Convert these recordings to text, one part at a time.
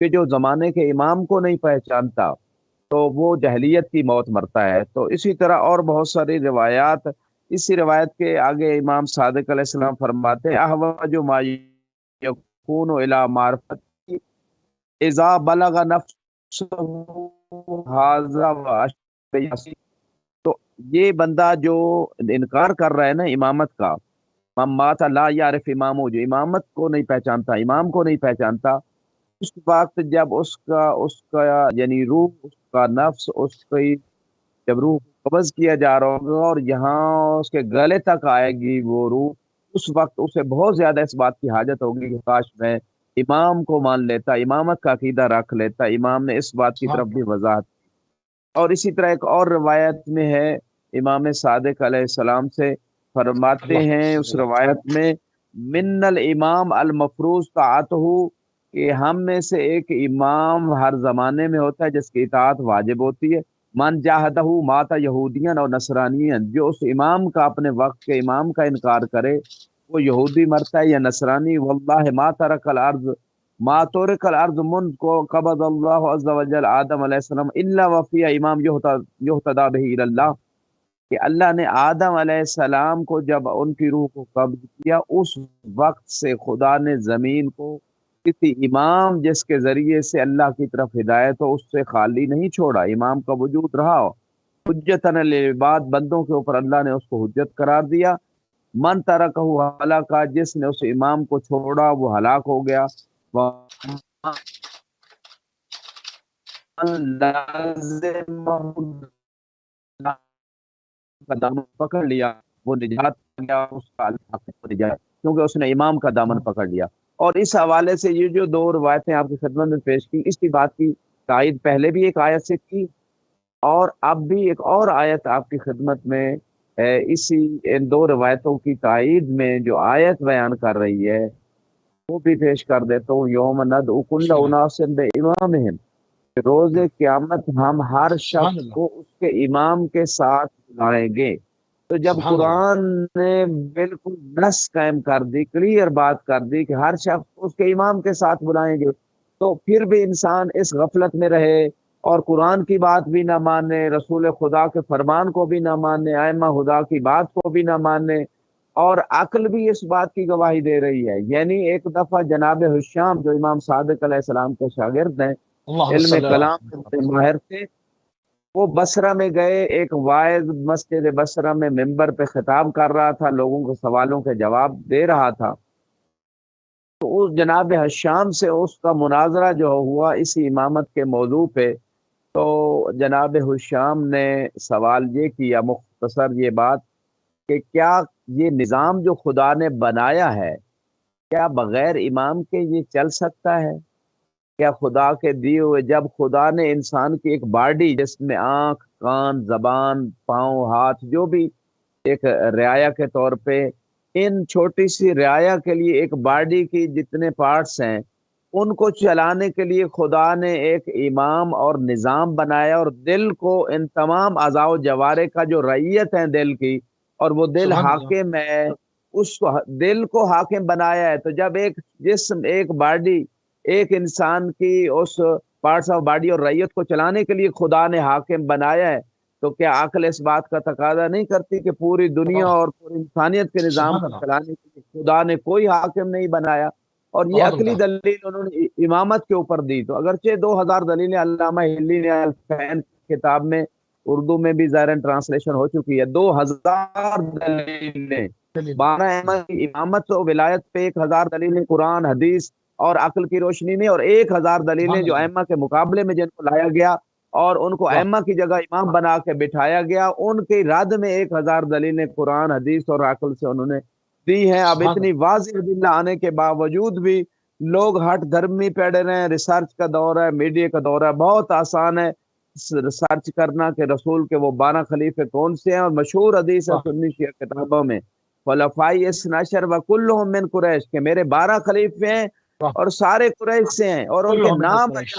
کہ جو زمانے کے امام کو نہیں پہچانتا تو وہ جہلیت کی موت مرتا ہے۔ تو اسی طرح اور بہت ساری روایات، اسی روایت کے آگے امام صادق علیہ السلام فرماتے ہیں احوج ما یکون الی معرفت اذا بلغ نفسه هذا واشبه۔ تو یہ بندہ جو انکار کر رہا ہے نا امامت کا، من مات لا یعرف امامو، جو امامت کو نہیں پہچانتا، امام کو نہیں پہچانتا، اس وقت جب اس کا یعنی روح، اس کا نفس، اس کی جب روح قبض کیا جا رہا ہوگا اور یہاں اس کے گلے تک آئے گی وہ روح، اس وقت اسے بہت زیادہ اس بات کی حاجت ہوگی کہ کاش میں امام کو مان لیتا، امامت کا عقیدہ رکھ لیتا۔ امام نے اس بات کی سبحان طرف بھی اللہ۔ وضاحت۔ اور اسی طرح ایک اور روایت میں ہے امام صادق علیہ السلام سے، فرماتے اللہ ہیں اس صلی اللہ روایت میں من الامام المفروض طاعتہ، کہ ہم میں سے ایک امام ہر زمانے میں ہوتا ہے جس کی اطاعت واجب ہوتی ہے۔ من جاہدہ ماتا یہودین اور نصرانین، جو اس امام کا، اپنے وقت کے امام کا انکار کرے وہ یہودی مرتا ہے یا نصرانی۔ واللہ ما ترک الارض ما ترک الارض من کو قبض اللہ عز وجل آدم علیہ السلام الا وفی امام یہتدا بہ الی اللہ، کہ اللہ نے آدم علیہ السلام کو جب ان کی روح کو قبض کیا اس وقت سے خدا نے زمین کو کسی امام جس کے ذریعے سے اللہ کی طرف ہدایت ہو اس سے خالی نہیں چھوڑا، امام کا وجود رہا ہو۔ حجتاً للعباد، بندوں کے اوپر اللہ نے اس کو حجت قرار دیا۔ من ترکہ ہلاکا، جس نے اس امام کو چھوڑا وہ ہلاک ہو گیا۔ کا دامن پکڑ لیا وہ نجات پا گیا، اس کا اللہ کو نجات، کیونکہ اس نے امام کا دامن پکڑ لیا۔ اور اس حوالے سے یہ جو دو روایتیں آپ کی خدمت میں پیش کی، اسی بات کی تائید پہلے بھی ایک آیت سے کی اور اب بھی ایک اور آیت آپ کی خدمت میں ہے، اسی ان دو روایتوں کی تائید میں جو آیت بیان کر رہی ہے وہ بھی پیش کر دیتا ہوں۔ یوم ندعو کل اناس بامامہم، روز قیامت ہم ہر سبحان شخص اللہ۔ کو اس کے امام کے ساتھ بلائیں گے۔ تو جب سبحان اللہ۔ قرآن نے بالکل نص قائم کر دی، کلیئر بات کر دی کہ ہر شخص اس کے امام کے ساتھ بلائیں گے، تو پھر بھی انسان اس غفلت میں رہے اور قرآن کی بات بھی نہ مانے، رسول خدا کے فرمان کو بھی نہ مانے، ائمہ خدا کی بات کو بھی نہ مانے، اور عقل بھی اس بات کی گواہی دے رہی ہے۔ یعنی ایک دفعہ جناب حشام جو امام صادق علیہ السلام کے شاگرد ہیں، اللہم علم صلی اللہ کلام علیہ کے وسلم۔ ماہر تھے، وہ بصرہ میں گئے، ایک واعظ مسجد بصرہ میں ممبر پہ خطاب کر رہا تھا، لوگوں کو سوالوں کے جواب دے رہا تھا۔ تو اس جناب حشام سے اس کا مناظرہ جو ہوا اسی امامت کے موضوع پہ، تو جناب حشام نے سوال یہ کیا، مختصر یہ بات، کہ کیا یہ نظام جو خدا نے بنایا ہے کیا بغیر امام کے یہ چل سکتا ہے؟ کیا خدا کے دیے ہوئے، جب خدا نے انسان کی ایک باڈی جس میں آنکھ، کان، زبان، پاؤں، ہاتھ، جو بھی ایک رعایا کے طور پہ، ان چھوٹی سی رعایا کے لیے ایک باڈی کی جتنے پارٹس ہیں ان کو چلانے کے لیے خدا نے ایک امام اور نظام بنایا، اور دل کو، ان تمام اعضاء و جوارے کا جو رعیت ہے دل کی، اور وہ دل سبحان اللہ۔ حاکم ہے، اس دل کو حاکم بنایا ہے۔ تو جب ایک جسم، ایک باڈی، ایک انسان کی اس پارٹس آف باڈی اور رعیت کو چلانے کے لیے خدا نے حاکم بنایا ہے، تو کیا عقل اس بات کا تقاضا نہیں کرتی کہ پوری دنیا اور پوری انسانیت کے نظام سبحان کو اللہ۔ چلانے کے لیے خدا نے کوئی حاکم نہیں بنایا؟ اور یہ بہت عقلی عمدہ۔ دلیل انہوں نے امامت کے اوپر دی۔ تو اگرچہ 2000 دلیلیں علامہ ہلی نے الفین کتاب میں اردو میں بھی ظاہراً ٹرانسلیشن ہو چکی ہے، 2000 دلیلیں، 12 ائمہ کی امامت و ولایت پہ 1000 دلیلیں قرآن، حدیث اور عقل کی روشنی میں، اور 1000 دلیلیں سبحان جو اللہ۔ ائمہ کے مقابلے میں جن کو لایا گیا اور ان کو واہ۔ ائمہ کی جگہ امام بنا کے بٹھایا گیا، ان کی رد میں 1000 دلیلیں قرآن، حدیث اور عقل سے انہوں نے دی ہیں۔ اب سبحان اتنی اللہ۔ واضح دلیل آنے کے باوجود بھی لوگ ہٹ دھرمی پڑھ رہے ہیں۔ ریسرچ کا دور ہے، میڈیا کا دور ہے، بہت آسان ہے ریسرچ کرنا کہ رسول کے وہ 12 خلیفے کون سے ہیں، اور مشہور حدیث ہے واہ۔ سنی شیعہ کتابوں میں، خلفائی اثنا عشر وکلہم من قریش، کہ میرے 12 خلیفے ہیں واہ۔ اور سارے قریش سے ہیں، اور ان کے کلہم من نام قریش۔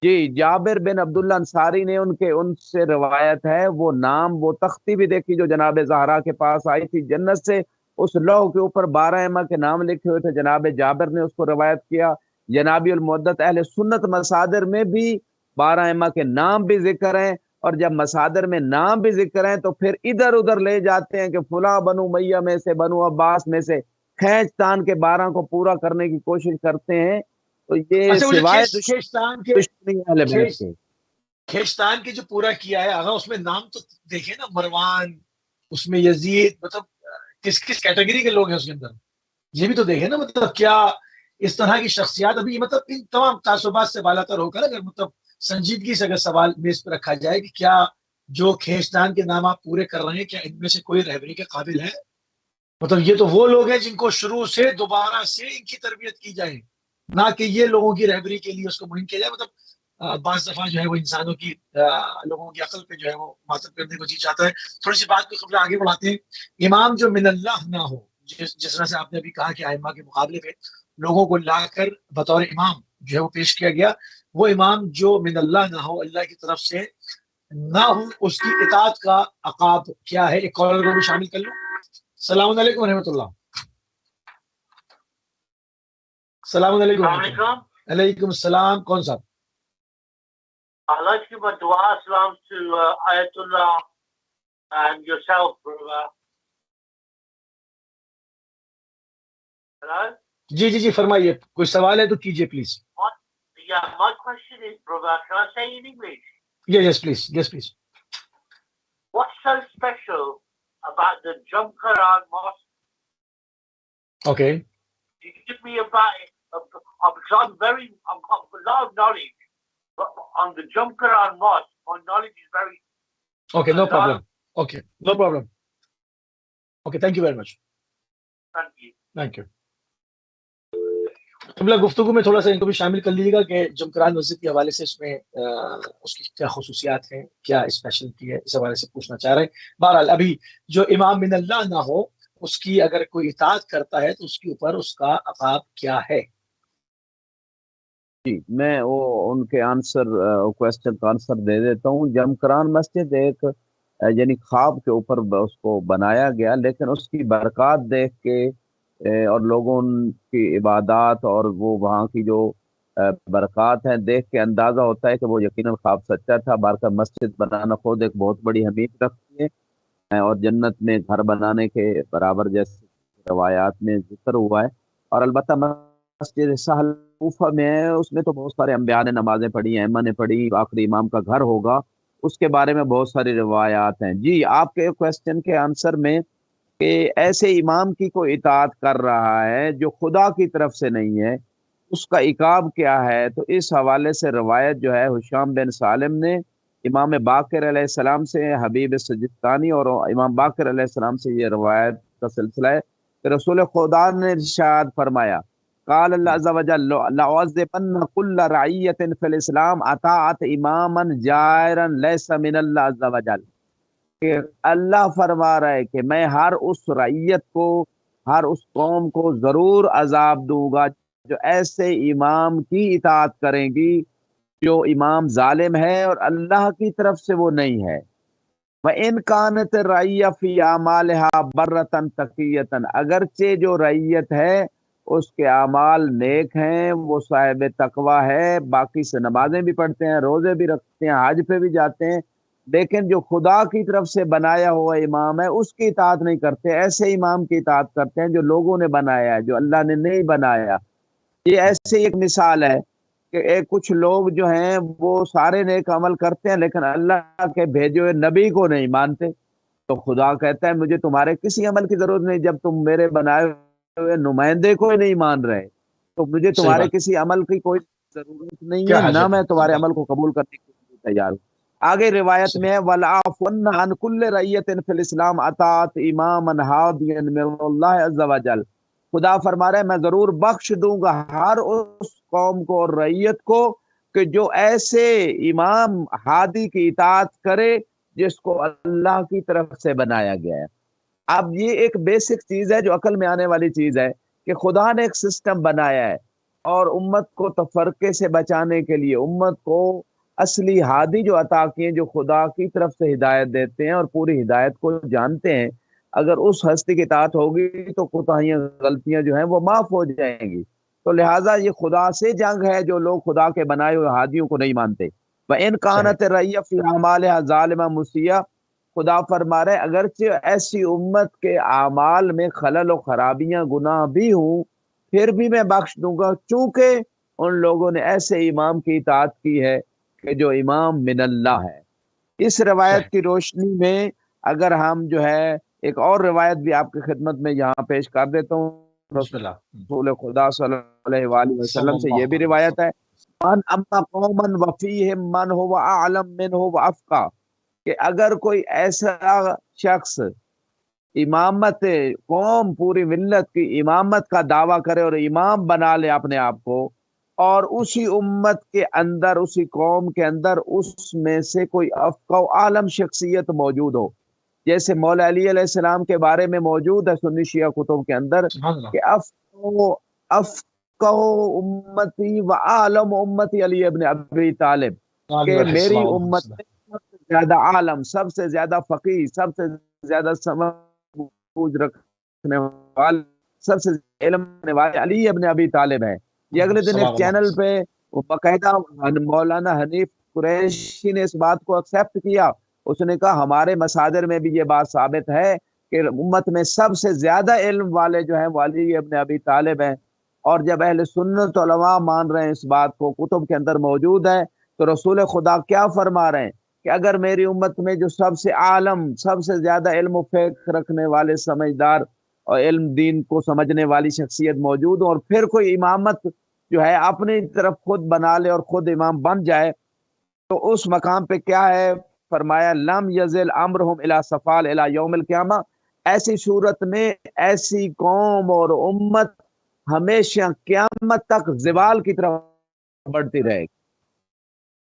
جی جابر بن عبداللہ انصاری نے ان سے روایت ہے، وہ نام، وہ تختی بھی دیکھی جو جناب زہرا کے پاس آئی تھی جنت سے، اس لوح کے اوپر 12 ائمہ کے نام لکھے ہوئے تھے، جناب جابر نے اس کو روایت کیا۔ جنابی المعدت اہل سنت مصادر میں بھی 12 ائمہ کے نام بھی ذکر ہیں، اور جب مصادر میں نام بھی ذکر ہیں تو پھر ادھر ادھر لے جاتے ہیں کہ فلاں بنو امیہ میں سے، بنو عباس میں سے، کھینچ تان کے 12 کو پورا کرنے کی کوشش کرتے ہیں۔ تو یہ اچھا، وہ جو سوائے کھیچتان کے دشمنی اہل بیت کے کھیچتان کے جو پورا کیا ہے، اگر اس میں نام تو دیکھیں نا، مروان، اس میں یزید، مطلب کس کس کیٹیگری کے لوگ ہیں اس کے اندر، یہ بھی تو دیکھیں نا، مطلب کیا اس طرح کی شخصیات ابھی، مطلب ان تمام تعصبات سے بالا تر ہو کر اگر مطلب سنجیدگی سے اگر سوال میز پہ رکھا جائے کہ کیا جو کھیچتان کے نام آپ پورے کر رہے ہیں، کیا ان میں سے کوئی رہبری کے قابل ہے؟ مطلب یہ تو وہ لوگ ہیں جن کو شروع سے دوبارہ سے ان کی تربیت کی جائے، نہ کہ یہ لوگوں کی رہبری کے لیے اس کو مہم کیا جائے۔ مطلب بعض دفعہ جو ہے وہ انسانوں کی لوگوں کی عقل پہ جو ہے وہ ماتم کرنے کو جی چاہتا ہے۔ تھوڑی سی بات کو قبل آگے بڑھاتے ہیں۔ امام جو من اللہ نہ ہو، جس طرح سے آپ نے ابھی کہا کہ ائمہ کے مقابلے پہ لوگوں کو لا کر بطور امام جو ہے وہ پیش کیا گیا، وہ امام جو من اللہ نہ ہو، اللہ کی طرف سے نہ ہو، اس کی اطاعت کا عقاب کیا ہے؟ ایک کالر کو بھی شامل کر لوں۔ السلام علیکم ورحمۃ اللہ۔ السلام علیکم ورحمۃ اللہ۔ علیکم السلام، کون صاحب؟ I'd like to give a dua salam to Ayatollah and yourself, brother. Hello? جی فرمائیے، کوئی سوال ہے تو کیجیے please. Yeah, my question is, brother, can I say in English? Yes, please. What's so special about the Jamkaran Mosque? Okay. You give me about it, because I've got a lot of knowledge, but on the Jamkaran Mosque, my knowledge is very... Okay, no problem. Okay, thank you very much. Thank you. قبلہ گفتگو میں تھوڑا سا ان کو بھی شامل کر لیجیے گا کہ جمکران مسجد کے حوالے سے اس میں اس کی کیا خصوصیات ہیں، کیا اسپیشلٹی ہے، اس حوالے سے پوچھنا چاہ رہے ہیں۔ بہرحال ابھی جو امام من اللہ نہ ہو، اس کی اگر کوئی اطاعت کرتا ہے تو اس کے اوپر اس کا عقاب کیا ہے؟ جی، میں وہ ان کے کویسچن کا آنسر دے دیتا ہوں۔ جمکران مسجد ایک یعنی خواب کے اوپر اس کو بنایا گیا، لیکن اس کی برکات دیکھ کے اور لوگوں کی عبادات اور وہ وہاں کی جو برکات ہیں دیکھ کے اندازہ ہوتا ہے کہ وہ یقیناً خواب سچا تھا۔ بارکہ مسجد بنانا خود ایک بہت بڑی اہمیت رکھتی ہے، اور جنت میں گھر بنانے کے برابر جیسے روایات میں ذکر ہوا ہے۔ اور البتہ مسجد سہل کوفہ میں ہے، اس میں تو بہت سارے انبیاء نے نمازیں پڑھی، ائمہ نے پڑھی، آخری امام کا گھر ہوگا، اس کے بارے میں بہت ساری روایات ہیں۔ جی، آپ کے کویسچن کے آنسر میں کہ ایسے امام کی کوئی اطاعت کر رہا ہے جو خدا کی طرف سے نہیں ہے، اس کا عقاب کیا ہے، تو اس حوالے سے روایت جو ہے ہشام بن سالم نے امام باقر علیہ السلام سے، حبیب سجستانی اور امام باقر علیہ السلام سے یہ روایت کا سلسلہ ہے کہ رسول خدا نے ارشاد فرمایا، قال اللہ عز وجل لأعذبن كل رعیت فی الاسلام اطاعت اماما جائرا لیس من اللہ عز وجل، کہ اللہ فرما رہا ہے کہ میں ہر اس رعیت کو، ہر اس قوم کو ضرور عذاب دوں گا جو ایسے امام کی اطاعت کریں گی جو امام ظالم ہے اور اللہ کی طرف سے وہ نہیں ہے۔ وَإِنْ كَانَتِ الرَّعِيَّةُ فِي أَعْمَالِهَا بَرَّةً تَقِيَّةً، اگرچہ جو رعیت ہے اس کے اعمال نیک ہیں، وہ صاحب تقوی ہے، باقی سے نمازیں بھی پڑھتے ہیں، روزے بھی رکھتے ہیں، حج پہ بھی جاتے ہیں، لیکن جو خدا کی طرف سے بنایا ہوا امام ہے اس کی اطاعت نہیں کرتے، ایسے امام کی اطاعت کرتے ہیں جو لوگوں نے بنایا ہے، جو اللہ نے نہیں بنایا۔ یہ ایسے ایک مثال ہے کہ کچھ لوگ جو ہیں وہ سارے نیک عمل کرتے ہیں لیکن اللہ کے بھیجے ہوئے نبی کو نہیں مانتے، تو خدا کہتا ہے مجھے تمہارے کسی عمل کی ضرورت نہیں، جب تم میرے بنائے ہوئے نمائندے کو نہیں مان رہے تو مجھے تمہارے کسی عمل کی کوئی ضرورت نہیں ہے، نہ میں تمہارے عمل کو قبول کرنے کے لیے تیار ہوں۔ آگے روایت میں ہے وَلَعَفُوَنَّ عَنْ كُلِّ رَعِيَّةٍ فِي الْإِسْلَامِ أَطَاعَتْ إِمَامًا هَادِيًا مِنَ اللَّهِ عَزَّ وَجَلَّ، خدا فرما رہے ہیں میں ضرور بخش دوں گا ہر اس قوم کو اور رعیت کو کہ جو ایسے امام ہادی کی اطاعت کرے جس کو اللہ کی طرف سے بنایا گیا ہے۔ اب یہ ایک بیسک چیز ہے جو عقل میں آنے والی چیز ہے کہ خدا نے ایک سسٹم بنایا ہے اور امت کو تفرقے سے بچانے کے لیے امت کو اصلی ہادی جو عطا کیے، جو خدا کی طرف سے ہدایت دیتے ہیں اور پوری ہدایت کو جانتے ہیں، اگر اس ہستی کی اطاعت ہوگی تو کوتاہیاں غلطیاں جو ہیں وہ معاف ہو جائیں گی۔ تو لہٰذا یہ خدا سے جنگ ہے جو لوگ خدا کے بنائے ہوئے ہادیوں کو نہیں مانتے۔ وَإِنْ كَانَتِ الرَّعِيَّةُ فِي أَعْمَالِهَا ظَالِمَةً مُسِيئَةً، خدا فرما رہے اگرچہ ایسی امت کے اعمال میں خلل و خرابیاں گناہ بھی ہوں پھر بھی میں بخش دوں گا، چونکہ ان لوگوں نے ایسے امام کی اطاعت کی ہے کہ جو امام من اللہ ہے۔ اس روایت کی روشنی میں اگر ہم جو ہے ایک اور روایت بھی آپ کی خدمت میں یہاں پیش کر دیتا ہوں، بسم اللہ۔ رسول خدا صلی اللہ علیہ وآلہ وسلم سے یہ بھی روایت ہے، من اما قوما وفیہم من هو اعلم منه وافقہ، کہ اگر کوئی ایسا شخص امامت قوم پوری ملت کی امامت کا دعویٰ کرے اور امام بنا لے اپنے آپ کو، اور اسی امت کے اندر اسی قوم کے اندر اس میں سے کوئی افقہ و عالم شخصیت موجود ہو، جیسے مولا علی علیہ السلام کے بارے میں موجود ہے سنی شیعہ کتب کے اندر کہ افقہ امتی و عالم امتی علی ابن ابی طالب، کہ میری امت میں سب سے زیادہ عالم، سب سے زیادہ فقیہ، سب سے زیادہ سمجھ رکھنے والے، سب سے علم رکھنے والے علی ابن ابی طالب ہے۔ یہ اگلے دن ایک چینل پہ باقاعدہ مولانا حنیف قریشی نے اس بات کو ایکسیپٹ کیا، اس نے کہا ہمارے مصادر میں بھی یہ بات ثابت ہے کہ امت میں سب سے زیادہ علم والے جو ہیں وہ علی ابن ابی طالب ہیں، اور جب اہل سنت علماء مان رہے ہیں اس بات کو، کتب کے اندر موجود ہے، تو رسول خدا کیا فرما رہے ہیں کہ اگر میری امت میں جو سب سے عالم، سب سے زیادہ علم و فقہ رکھنے والے، سمجھدار اور علم دین کو سمجھنے والی شخصیت موجود ہو، اور پھر کوئی امامت جو ہے اپنی طرف خود بنا لے اور خود امام بن جائے، تو اس مقام پہ کیا ہے؟ فرمایا لم یزل امرہم الی صفال الی یوم القیامہ، ایسی صورت میں ایسی قوم اور امت ہمیشہ قیامت تک زوال کی طرف بڑھتی رہے گی۔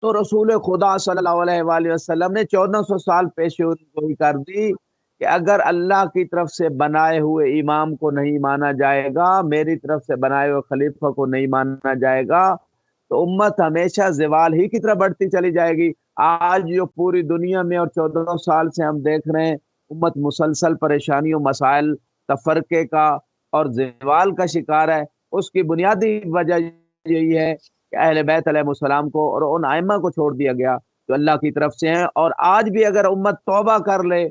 تو رسول خدا صلی اللہ علیہ وآلہ وسلم نے 1400 سال پیشگوئی کر دی کہ اگر اللہ کی طرف سے بنائے ہوئے امام کو نہیں مانا جائے گا، میری طرف سے بنائے ہوئے خلیفہ کو نہیں مانا جائے گا، تو امت ہمیشہ زوال ہی کی طرف بڑھتی چلی جائے گی۔ آج جو پوری دنیا میں اور 1400 سال سے ہم دیکھ رہے ہیں امت مسلسل پریشانیوں، مسائل، تفرقے کا اور زوال کا شکار ہے، اس کی بنیادی وجہ یہی ہے کہ اہل بیت علیہ السلام کو اور ان ائمہ کو چھوڑ دیا گیا جو اللہ کی طرف سے ہیں۔ اور آج بھی اگر امت توبہ کر لے،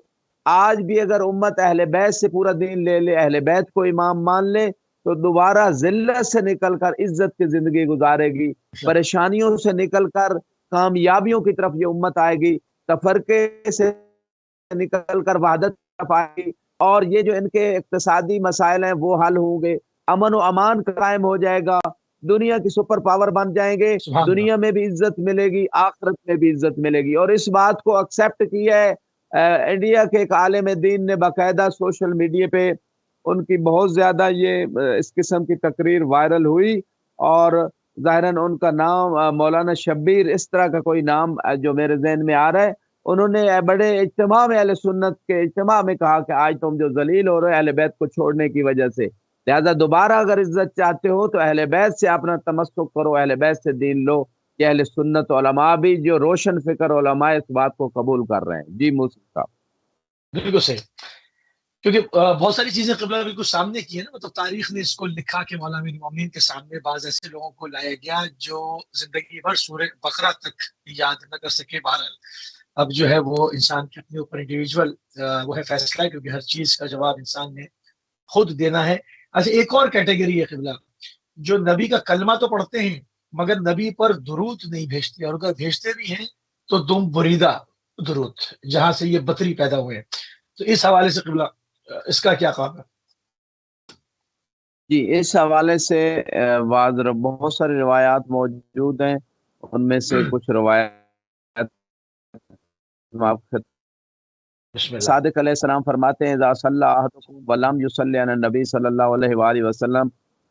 آج بھی اگر امت اہل بیت سے پورا دین لے لے، اہل بیت کو امام مان لے، تو دوبارہ ذلت سے نکل کر عزت کی زندگی گزارے گی، پریشانیوں سے نکل کر کامیابیوں کی طرف یہ امت آئے گی، تفرقے سے نکل کر وحدت کی طرف آئے گی، اور یہ جو ان کے اقتصادی مسائل ہیں وہ حل ہوں گے، امن و امان قائم ہو جائے گا، دنیا کی سپر پاور بن جائیں گے، دنیا میں بھی عزت ملے گی، آخرت میں بھی عزت ملے گی۔ اور اس بات کو ایکسیپٹ کیا ہے انڈیا کے ایک عالم دین نے، باقاعدہ سوشل میڈیا پہ ان کی بہت زیادہ یہ اس قسم کی تقریر وائرل ہوئی، اور ظاہراً ان کا نام مولانا شبیر اس طرح کا کوئی نام جو میرے ذہن میں آ رہا ہے، انہوں نے بڑے اجتماع میں، اہل سنت کے اجتماع میں کہا کہ آج تم جو ذلیل ہو رہے ہو اہل بیت کو چھوڑنے کی وجہ سے، لہذا دوبارہ اگر عزت چاہتے ہو تو اہل بیت سے اپنا تمسک کرو، اہل بیت سے دین لو۔ یہ اہل سنت علماء بھی جو روشن فکر علماء اس بات کو قبول کر رہے ہیں۔ جی موسی صاحب بالکل صحیح، کیونکہ بہت ساری چیزیں قبلہ بالکل سامنے کی ہیں نا، مطلب تاریخ نے اس کو لکھا کہ مولا امیر المومنین کے سامنے بعض ایسے لوگوں کو لایا گیا جو زندگی بھر سورہ بقرہ تک یاد نہ کر سکے۔ بہرحال اب جو ہے وہ انسان کے اپنے اوپر انڈیویجول وہ ہے فیصلہ ہے، کیونکہ ہر چیز کا جواب انسان نے خود دینا ہے۔ اچھا، ایک اور کیٹیگری ہے قبلہ، جو نبی کا کلمہ تو پڑھتے ہیں مگر نبی پر درود نہیں بھیجتے، اور اگر بھیجتے بھی ہیں تو دم بریدہ درود، جہاں سے یہ بطری پیدا ہوئے ہیں۔ تو اس حوالے سے قبلہ اس کا کیا کام ہے؟ جی، اس حوالے سے بہت ساری روایات موجود ہیں، ان میں سے کچھ روایات صادق علیہ السلام فرماتے ہیں اذا صلی احدکم ولم یصلی علی النبی صلی اللہ علیہ وآلہ وسلم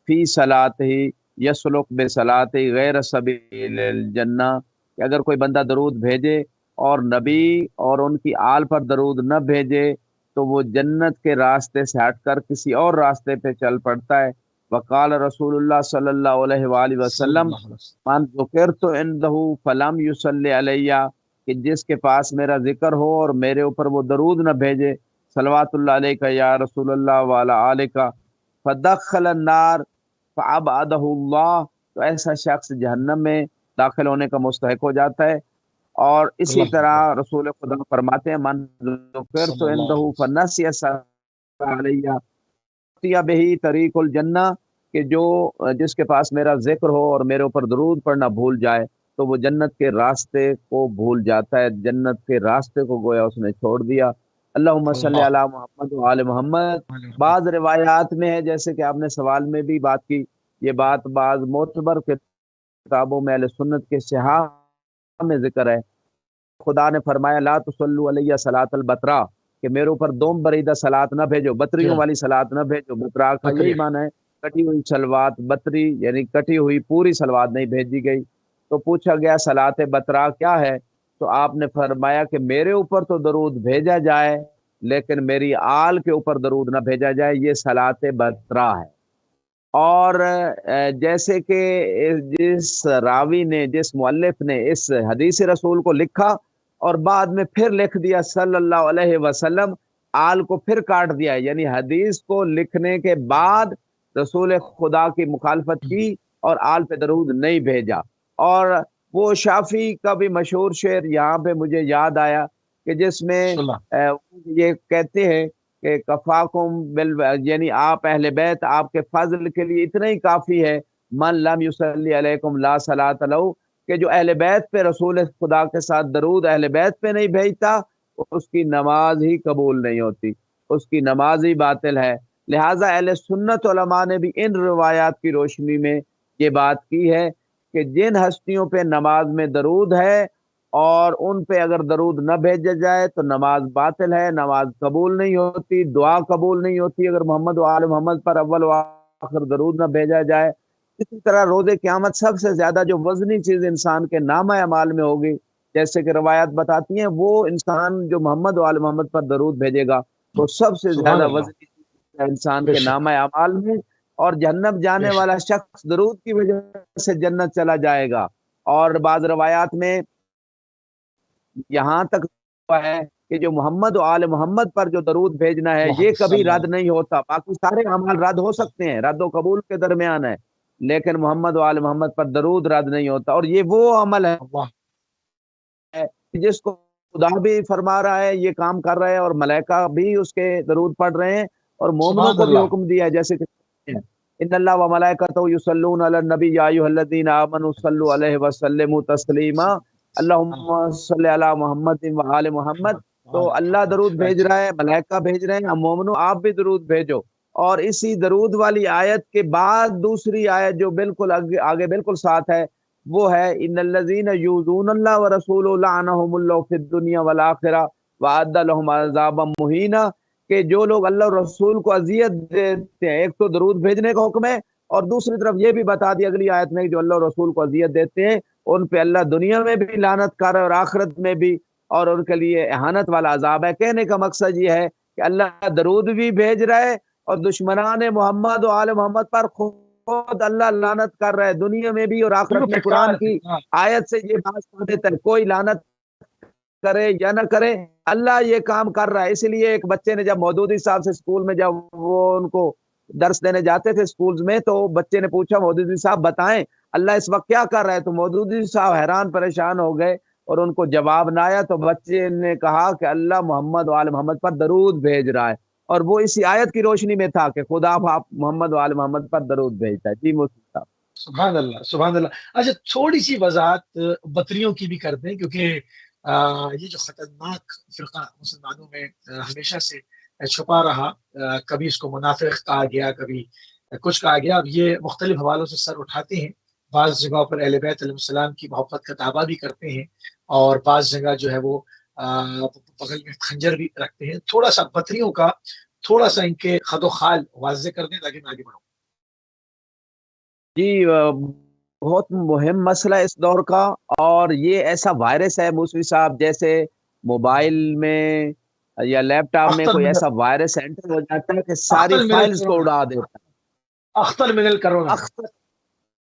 فی صلاتہ یسلک بصلاتہ غیر سبیل الجنہ، کہ اگر کوئی بندہ درود بھیجے اور نبی اور ان کی آل پر درود نہ بھیجے تو وہ جنت کے راستے سے ہٹ کر کسی اور راستے پہ چل پڑتا ہے۔ وقال رسول اللہ صلی اللہ علیہ وآلہ وسلم من ذکرت عندہ فلم یصلی علیہ، کہ جس کے پاس میرا ذکر ہو اور میرے اوپر وہ درود نہ بھیجے، صلوات اللہ علیہ یا رسول اللہ وعلی آلہ، فدخل النار، فأبعدہ اللہ، تو ایسا شخص جہنم میں داخل ہونے کا مستحق ہو جاتا ہے۔ اور اسی اللہ طرح اکبر، رسول خدا فرماتے ہیں من ذکرت صلی اللہ عنده علیہ وسلم۔ فنسی علیہ بہی طریق الجنہ، کہ جس کے پاس میرا ذکر ہو اور میرے اوپر درود پڑھنا بھول جائے تو وہ جنت کے راستے کو بھول جاتا ہے، جنت کے راستے کو گویا اس نے چھوڑ دیا۔ اللہم صلی اللہ علی محمد و آل محمد۔ اکبر، بعض روایات میں ہے، جیسے کہ آپ نے سوال میں بھی بات کی، یہ بات بعض معتبر کتابوں میں اہل سنت کے صحاح میں ذکر ہے، خدا نے فرمایا لا تصلوا علیہ صلاۃ البتراء، کہ میرے اوپر دوم بریدہ صلات نہ بھیجو، بطریوں والی صلات نہ بھیجو۔ بترا کا یہی بکری، معنی ہے کٹی ہوئی صلوات، بطری یعنی کٹی ہوئی پوری صلوات نہیں بھیجی گئی۔ تو پوچھا گیا صلات بترا کیا ہے، تو آپ نے فرمایا کہ میرے اوپر تو درود بھیجا جائے لیکن میری آل کے اوپر درود نہ بھیجا جائے، یہ صلات بترا ہے۔ اور جیسے کہ جس راوی نے، جس مؤلف نے اس حدیث رسول کو لکھا اور بعد میں پھر لکھ دیا صلی اللہ علیہ وسلم، آل کو پھر کاٹ دیا، یعنی حدیث کو لکھنے کے بعد رسول خدا کی مخالفت کی اور آل پہ درود نہیں بھیجا۔ اور وہ شافی کا بھی مشہور شعر یہاں پہ مجھے یاد آیا کہ جس میں یہ کہتے ہیں کہ کفاکم یعنی آپ اہل بیت، آپ کے فضل کے لیے اتنا ہی کافی ہے، من لم یصلی علیکم لا صلاۃ لہ، کہ جو اہل بیت پہ رسول خدا کے ساتھ درود اہل بیت پہ نہیں بھیجتا اس کی نماز ہی قبول نہیں ہوتی، اس کی نماز ہی باطل ہے۔ لہٰذا اہل سنت علماء نے بھی ان روایات کی روشنی میں یہ بات کی ہے کہ جن ہستیوں پہ نماز میں درود ہے اور ان پہ اگر درود نہ بھیجا جائے تو نماز باطل ہے، نماز قبول نہیں ہوتی، دعا قبول نہیں ہوتی اگر محمد و آل محمد پر اول و آخر درود نہ بھیجا جائے۔ اسی طرح روز قیامت سب سے زیادہ جو وزنی چیز انسان کے نامہ اعمال میں ہوگی، جیسے کہ روایات بتاتی ہیں، وہ انسان جو محمد و آل محمد پر درود بھیجے گا تو سب سے سبحان زیادہ اللہ، وزنی چیز ہے انسان بے کے شک، نامہ اعمال میں، اور جہنم بے جانے شک، والا شخص درود کی وجہ سے جنت چلا جائے گا۔ اور بعض روایات میں یہاں تک ہے کہ جو محمد و آل محمد پر جو درود بھیجنا ہے یہ محمد کبھی صلی رد اللہ نہیں ہوتا، باقی سارے اعمال رد ہو سکتے ہیں، رد و قبول کے درمیان ہے، لیکن محمد و آل محمد پر درود رد نہیں ہوتا۔ اور یہ وہ عمل اللہ، ہے جس کو خدا بھی فرما رہا ہے یہ کام کر رہے ہیں اور ملائکہ بھی اس کے درود پڑھ رہے ہیں اور مومنوں سبحان کو بھی اللہ، حکم دیا ہے، جیسے کہ ان اللہ و ملائکتہ یصلون علی النبی یا ایھا الذین آمنوا صلوا علیہ وسلموا تسلیما، اللہم صلی علی محمد و آل محمد۔ تو اللہ درود بھیج رہا ہے، ملائکہ بھیج رہے ہیں، ہم مومنوں آپ بھی درود بھیجو۔ اور اسی درود والی آیت کے بعد دوسری آیت جو بالکل آگے بالکل ساتھ ہے وہ ہے ان الذین یؤذون اللہ ورسولہ لعنہم اللہ فی الدنیا والآخرہ وأعد لهم عذابا مہینا، کہ جو لوگ اللہ اور رسول کو اذیت دیتے ہیں، ایک تو درود بھیجنے کا حکم ہے اور دوسری طرف یہ بھی بتا دیا اگلی آیت میں کہ جو اللہ اور رسول کو اذیت دیتے ہیں ان پہ اللہ دنیا میں بھی لعنت کر ہے اور آخرت میں بھی، اور ان کے لیے اہانت والا عذاب ہے۔ کہنے کا مقصد یہ ہے کہ اللہ درود بھی بھیج رہا ہے اور دشمنان محمد و آل محمد پر خود اللہ لعنت کر رہا ہے دنیا میں بھی اور آخرت میں۔ قرآن کی آیت سے یہ بات ثابت ہے، کوئی لعنت کرے یا نہ کرے اللہ یہ کام کر رہا ہے۔ اس لیے ایک بچے نے جب مودودی صاحب سے اسکول میں جب وہ ان کو درس دینے جاتے تھے اسکولز میں، تو بچے نے پوچھا مودودی صاحب بتائیں اللہ اس وقت کیا کر رہا ہے، تو مودودی صاحب حیران پریشان ہو گئے اور ان کو جواب نہ آیا، تو بچے نے کہا کہ اللہ محمد و آل محمد پر درود بھیج رہا ہے، اور وہ اسی آیت کی روشنی میں تھا کہ خدا محمد و آل محمد پر درود بھیجتا ہے۔ جی مفتی صاحب۔ سبحان اللہ، سبحان اللہ۔ اچھا تھوڑی سی وضاحت بطریوں کی بھی کر دیں، کیونکہ یہ جو خطرناک فرقہ مسلمانوں میں ہمیشہ سے چھپا رہا، کبھی اس کو منافق کہا گیا، کبھی کچھ کہا گیا، اب یہ مختلف حوالوں سے سر اٹھاتے ہیں، بعض جگہوں پر اہل بیت علیہ السلام کی محبت کا دعویٰ بھی کرتے ہیں اور بعض جگہ جو ہے وہ بغل میں خنجر بھی رکھتے ہیں۔ تھوڑا سا بطریوں کا تھوڑا سا ان کے خد و خال واضح کر دیں تاکہ میں آگے بڑھوں۔ جی بہت مہم مسئلہ اس دور کا، اور یہ ایسا وائرس ہے موسوی صاحب، جیسے موبائل میں یا لیپ ٹاپ میں کوئی ایسا وائرس انٹر ہو جاتا ہے کہ ساری فائلز کو اڑا دیتا ہے۔ اختر من الکرونا،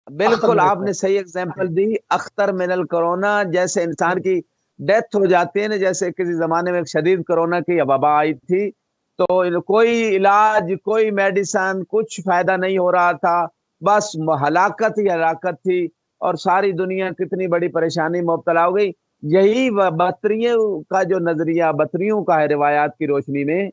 بالکل آپ نے صحیح ایگزامپل دی، اختر من الکرونا، جیسے انسان کی ڈیتھ ہو جاتی ہے نا، جیسے کسی زمانے میں ایک شدید کرونا کی وبا آئی تھی تو کوئی علاج، کوئی میڈیسن، کچھ فائدہ نہیں ہو رہا تھا، بس ہلاکت ہی ہلاکت تھی اور ساری دنیا کتنی بڑی پریشانی مبتلا ہو گئی۔ یہی بطریوں کا جو نظریہ بطریوں کا ہے روایات کی روشنی میں،